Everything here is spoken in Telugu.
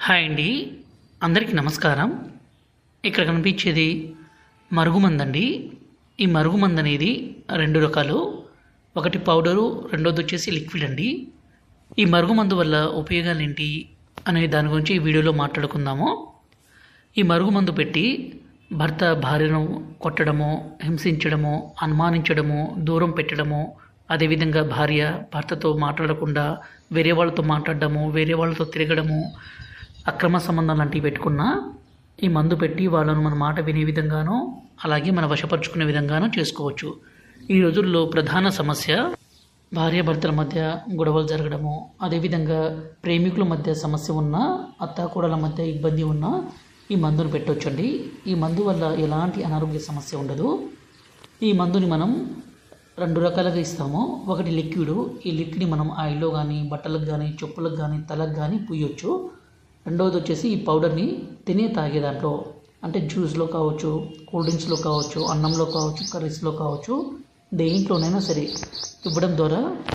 హాయ్ అండి, అందరికీ నమస్కారం. ఇక్కడ కనిపించేది మరుగుమందు అండి. ఈ మరుగుమందు అనేది రెండు రకాలు. ఒకటి పౌడరు, రెండోది వచ్చేసి లిక్విడ్ అండి. ఈ మరుగుమందు వల్ల ఉపయోగాలు ఏంటి అనే దాని గురించి ఈ వీడియోలో మాట్లాడుకుందాము. ఈ మరుగుమందు పెట్టి భర్త భార్యను కొట్టడము, హింసించడము, అనుమానించడము, దూరం పెట్టడము, అదేవిధంగా భార్య భర్తతో మాట్లాడకుండా వేరే వాళ్ళతో మాట్లాడడము, వేరే వాళ్ళతో తిరగడము, అక్రమ సంబంధాలు లాంటివి పెట్టుకున్న ఈ మందు పెట్టి వాళ్ళను మన మాట వినే విధంగానూ అలాగే మన వశపరుచుకునే విధంగానూ చేసుకోవచ్చు. ఈ రోజుల్లో ప్రధాన సమస్య భార్యాభర్తల మధ్య గొడవలు జరగడము, అదేవిధంగా ప్రేమికుల మధ్య సమస్య ఉన్న, అత్తాకోడల మధ్య ఇబ్బంది ఉన్న ఈ మందును పెట్టవచ్చండి. ఈ మందు వల్ల ఎలాంటి అనారోగ్య సమస్య ఉండదు. ఈ మందుని మనం రెండు రకాలుగా ఇస్తాము. ఒకటి లిక్విడ్. ఈ లిక్విడ్ని మనం ఆయిల్లో కానీ, బట్టలకు కానీ, చెప్పులకు కానీ, తలకు కానీ పూయొచ్చు. రెండవది వచ్చేసి ఈ పౌడర్ని తాగే దాంట్లో, అంటే జ్యూస్లో కావచ్చు, కూల్ డ్రింక్స్లో కావచ్చు, అన్నంలో కావచ్చు, కర్రీస్లో కావచ్చు, దేంట్లోనైనా సరే ఇవ్వడం ద్వారా